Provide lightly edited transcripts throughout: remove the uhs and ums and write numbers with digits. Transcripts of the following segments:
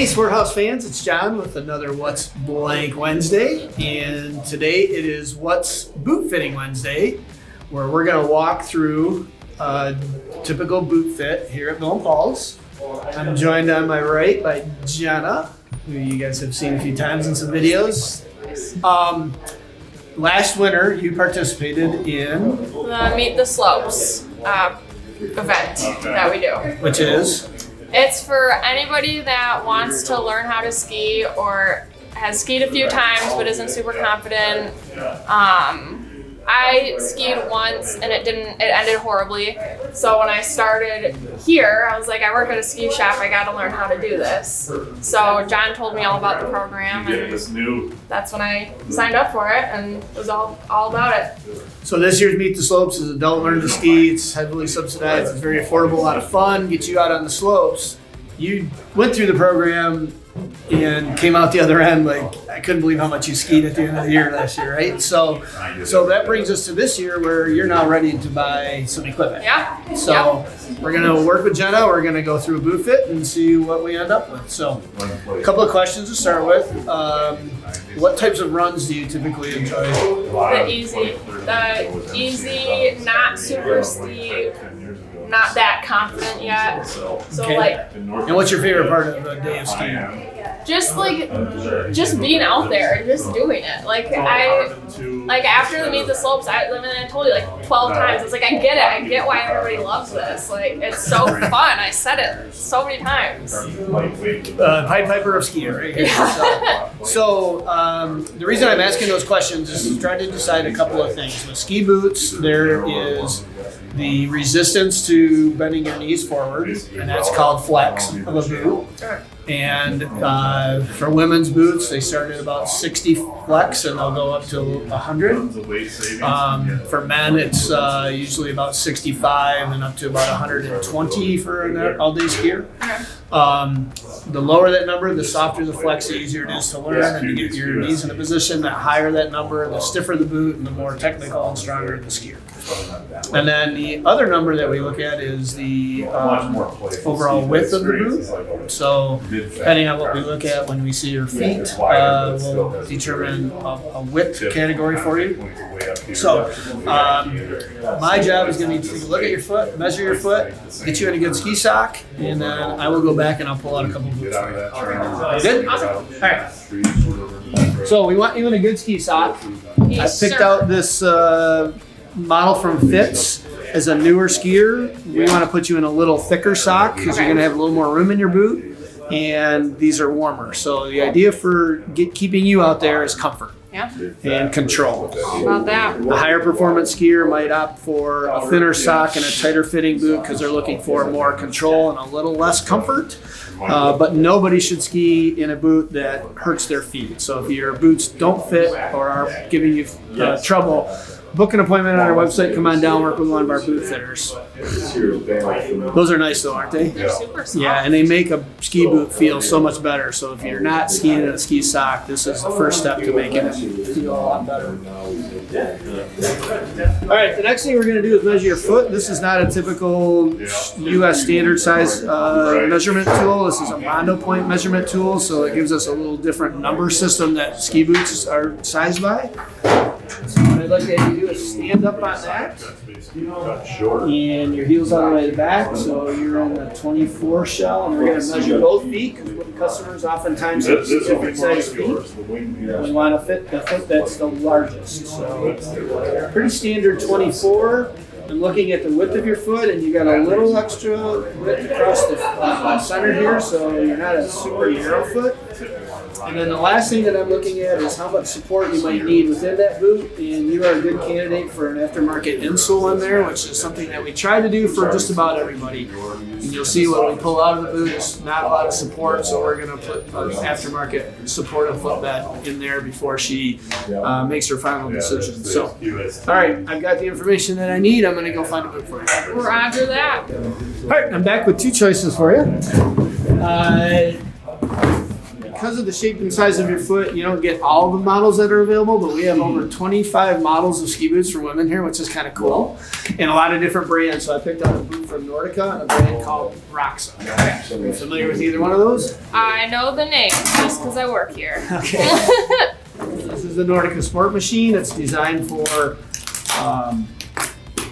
Hey Sporthouse fans, it's John with another What's Blank Wednesday, and today it is What's Boot Fitting Wednesday, where we're going to walk through a typical boot fit here at Bill and Paul's. I'm joined on my right by Jenna, who you guys have seen a few times in some videos. Last winter, you participated in The Meet the Slopes event that we do. which is It's for anybody that wants to learn how to ski or has skied a few times but isn't super confident. I skied once and it ended horribly. So when I started here, I was like, I work at a ski shop, I gotta learn how to do this. So John told me all about the program and that's when I signed up for it and was all about it. So this year's Meet the Slopes is adult learn to ski. It's heavily subsidized. It's very affordable, a lot of fun, get you out on the slopes. You went through the program and came out the other end like, I couldn't believe how much you skied at the end of the year last year, right? So that brings us to this year where you're now ready to buy some equipment. Yeah. So we're gonna work with Jenna. We're gonna go through a boot fit and see what we end up with. So a couple of questions to start with. What types of runs do you typically enjoy? The easy, not super steep, not that confident yet. So Okay. And what's your favorite part of a day of skiing? just being out there and just doing it. Like after the Meet the Slopes, I told you like 12 times. It's like I get why everybody loves this. Like it's so fun. I said it so many times. Pied Piper of skier right here. So the reason I'm asking those questions is to try to decide a couple of things. With ski boots, there is the resistance to bending your knees forward, and that's called flex of a boot. And for women's boots, they start at about 60 flex and they'll go up to 100. For men, it's usually about 65 and up to about 120 for an all-day skier. The lower that number, the softer the flex, the easier it is to learn and to get your knees in a position. The higher that number, the stiffer the boot and the more technical and stronger the skier. And then the other number that we look at is the overall width of the boot. So depending on what we look at when we see your feet, we'll determine a width category for you. So my job is going to be to take a look at your foot, measure your foot, get you in a good ski sock, and then I will go back and I'll pull out a couple boots for you. Good? All right. So we want you in a good ski sock. I picked out this model from Fitz. As a newer skier, we want to put you in a little thicker sock because you're going to have a little more room in your boot, and these are warmer. So the idea for keeping you out there is comfort and control. About that. A higher performance skier might opt for a thinner sock and a tighter fitting boot because they're looking for more control and a little less comfort. But nobody should ski in a boot that hurts their feet. So if your boots don't fit or are giving you trouble, book an appointment on our website. Come on down, work with one of our boot fitters. Those are nice though, aren't they? They're super soft. Yeah, and they make a ski boot feel so much better. So if you're not skiing in a ski sock, this is the first step to making it feel a lot better. All right, the next thing we're going to do is measure your foot. This is not a typical U.S. standard size measurement tool. This is a Mondo Point measurement tool, so it gives us a little different number system that ski boots are sized by. So what I'd like to have you do is stand up on that, and your heels all the way to the back, so you're in the 24 shell, and we're going to measure both feet, because customers oftentimes have different size feet. We want to fit the foot that's the largest, so pretty standard 24. I'm looking at the width of your foot, and you got a little extra width across the center here, so you're not a super narrow foot. And then the last thing that I'm looking at is how much support you might need within that boot, and you are a good candidate for an aftermarket insole in there, which is something that we try to do for just about everybody. And you'll see when we pull out of the boot, it's not a lot of support, so we're going to put an aftermarket supportive footbed in there before she makes her final decision. So, all right, I've got the information that I need. I'm going to go find a boot for you. Roger that. All right, I'm back with two choices for you. because of the shape and size of your foot, you don't get all the models that are available, but we have over 25 models of ski boots for women here, which is kind of cool. And a lot of different brands. So I picked out a boot from Nordica and a brand called Roxa. Are you familiar with either one of those? I know the name just because I work here. Okay. This is the Nordica Sport Machine. It's designed for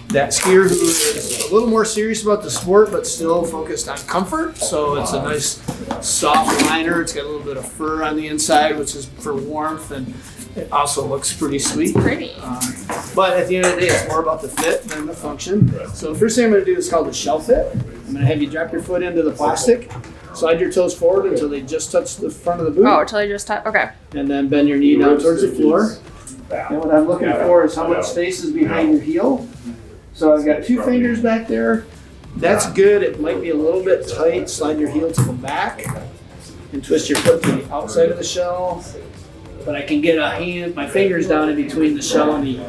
that skier who is a little more serious about the sport, but still focused on comfort. So it's a nice soft liner. It's got a little bit of fur on the inside, which is for warmth, and it also looks pretty sweet. Pretty. But at the end of the day, it's more about the fit than the function. So the first thing I'm going to do is called the shell fit. I'm going to have you drop your foot into the plastic, slide your toes forward until they just touch the front of the boot, Oh, until I just okay. and then bend your knee down towards the floor. And what I'm looking for is how much space is behind your heel. So I've got 2 fingers back there. That's good. It might be a little bit tight. Slide your heel to the back and twist your foot to the outside of the shell. But I can get my fingers down in between the shell and the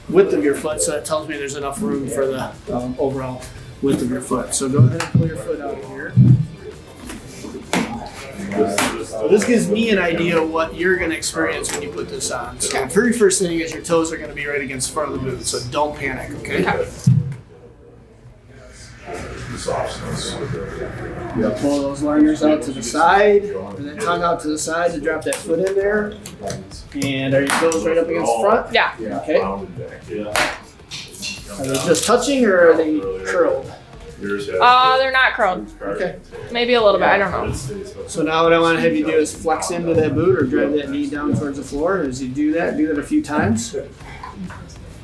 width of your foot, so that tells me there's enough room for the overall width of your foot. So go ahead and pull your foot out here. So this gives me an idea of what you're going to experience when you put this on. So the very first thing is your toes are going to be right against the front of the boot, so don't panic, okay? Pull those liners out to the side, and then tongue out to the side to drop that foot in there. And are your toes right up against the front? Yeah. Okay. Are they just touching or are they curled? They're not curled. Okay. Maybe a little bit. I don't know. So now what I want to have you do is flex into that boot or drive that knee down towards the floor. As you do that a few times.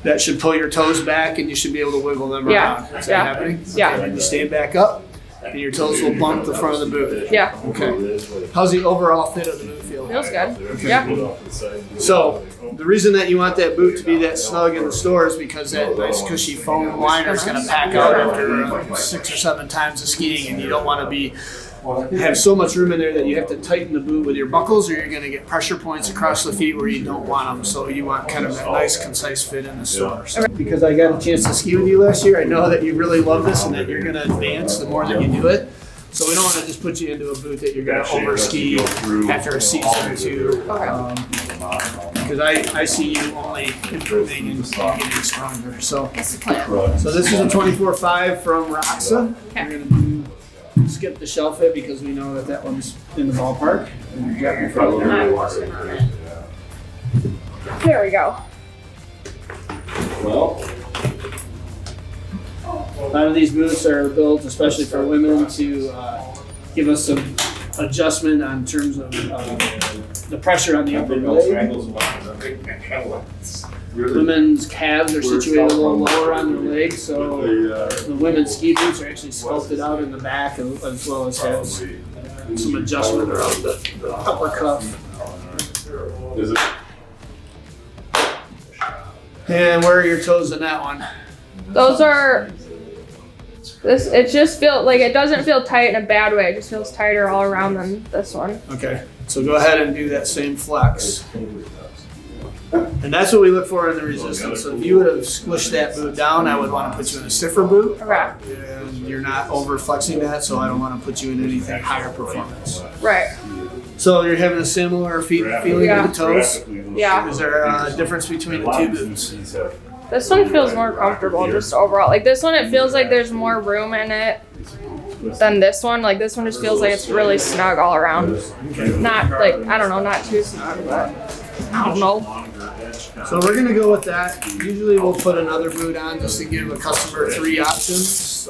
That should pull your toes back and you should be able to wiggle them around. Is that happening? Yeah. Okay, then you stand back up and your toes will bump the front of the boot. Yeah. Okay. How's the overall fit of the boot feel? Feels good. Yeah. So the reason that you want that boot to be that snug in the store is because that nice cushy foam liner is going to pack out after 6 or 7 times of skiing, and you don't want to have so much room in there that you have to tighten the boot with your buckles, or you're going to get pressure points across the feet where you don't want them. So you want kind of that nice, concise fit in the store. So because I got a chance to ski with you last year, I know that you really love this and that you're going to advance the more that you do it. So we don't want to just put you into a boot that you're going to over ski after a season or two. Because I see you only improving and getting stronger. So That's the plan. this is a 24.5 from Roxa. Okay. We're going to skip the shell fit because we know that one's in the ballpark. And you got your foot there. There we go. A lot of these boots are built especially for women to give us some adjustment on terms of the pressure on the upper leg. Women's calves are situated a little lower on their legs, so the women's ski boots are actually sculpted out in the back as well as have some adjustment around the upper cuff. And where are your toes in that one? Those are. It just feels like it doesn't feel tight in a bad way. It just feels tighter all around than this one. Okay, so go ahead and do that same flex. And that's what we look for in the resistance. So if you would have squished that boot down, I would want to put you in a stiffer boot. Okay. And you're not over flexing that, so I don't want to put you in anything higher performance. Right. So you're having a similar feeling Yeah. in the toes. Yeah. Is there a difference between the two boots? This one feels more comfortable just overall. Like this one, it feels like there's more room in it than this one. Like this one just feels like it's really snug all around. Not like, I don't know, not too snug, but I don't know. So we're gonna go with that. Usually we'll put another boot on just to give a customer 3 options.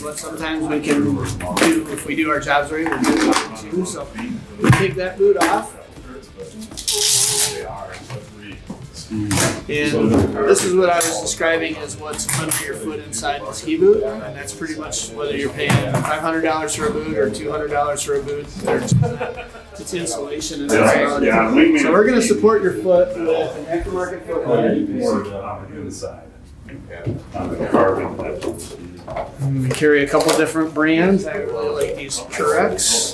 But sometimes we can do, if we do our jobs right, we'll do it 2. So we take that boot off. And this is what I was describing as what's under your foot inside the ski boot, and that's pretty much whether you're paying $500 for a boot or $200 for a boot. It's insulation and that's about it. So we're going to support your foot with an aftermarket foot we carry a couple different brands. I really like these Curex.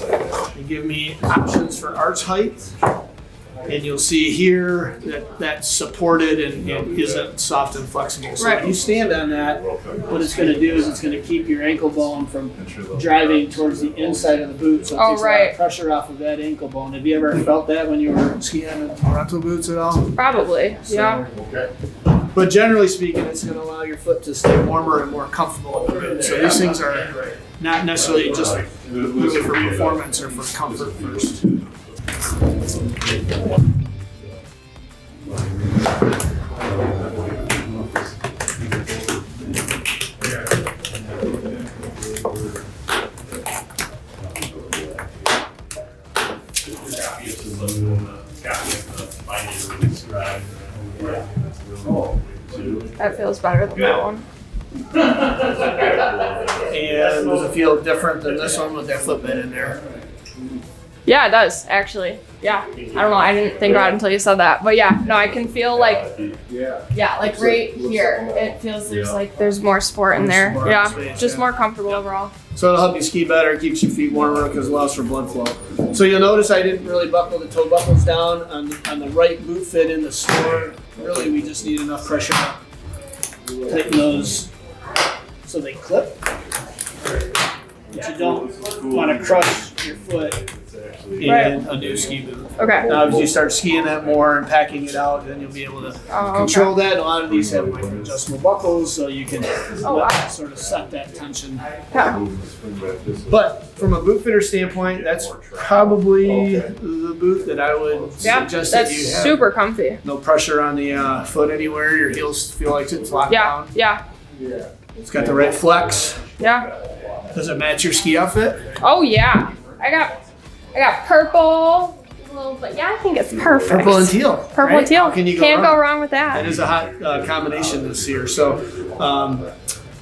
They give me options for arch height. And you'll see here that that's supported and isn't soft and flexible. So Right. when you stand on that, what it's going to do is it's going to keep your ankle bone from driving towards the inside of the boot. So it Oh, takes a lot right. of pressure off of that ankle bone. Have you ever felt that when you were skiing in rental boots at all? Probably. Yeah. But generally speaking, it's going to allow your foot to stay warmer and more comfortable in the boot. So these things are not necessarily just really for performance or for comfort first. That feels better than that one. And does it feel different than this one with that foot bed in there? Yeah, it does actually. Yeah. I don't know. I didn't think about it until you said that. But yeah, no, I can feel like, yeah, like right here. It feels there's more support in there. More Yeah. space, Just yeah. more comfortable overall. So it'll help you ski better, keeps your feet warmer because it allows for blood flow. So you'll notice I didn't really buckle the toe buckles down on the right boot fit in the store. Really, we just need enough pressure to tighten those so they clip. But you don't want to crush your foot in a new ski boot. Okay. Now, as you start skiing that more and packing it out, then you'll be able to control that. A lot of these have like adjustable buckles, so you can wow. sort of set that tension. Yeah. But from a boot fitter standpoint, that's probably the boot that I would Yeah. suggest that That's you have. super comfy. No pressure on the foot anywhere. Your heels feel like it's locked Yeah. down. Yeah. It's got the right flex. Yeah. Does it match your ski outfit? Oh yeah. I got purple. But yeah, I think it's perfect. Purple and teal. Purple right? and teal. How can you Can't wrong? go wrong with that. That is a hot combination this year. So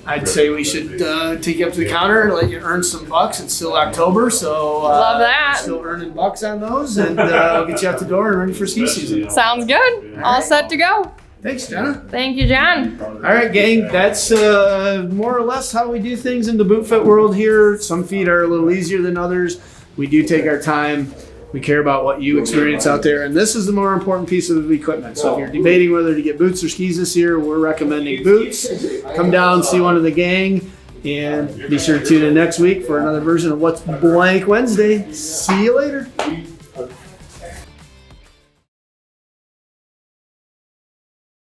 I'd say we should take you up to the counter and let you earn some bucks. It's still October, so Love that. Still earning bucks on those, and we'll get you out the door and ready for ski season. Sounds good. All set to go. Thanks, Jenna. Thank you, John. All right, gang. That's more or less how we do things in the boot fit world here. Some feet are a little easier than others. We do take our time. We care about what you experience out there, and this is the more important piece of the equipment. So if you're debating whether to get boots or skis this year, we're recommending boots. Come down, see one of the gang, and be sure to tune in next week for another version of What's Blank Wednesday. See you later.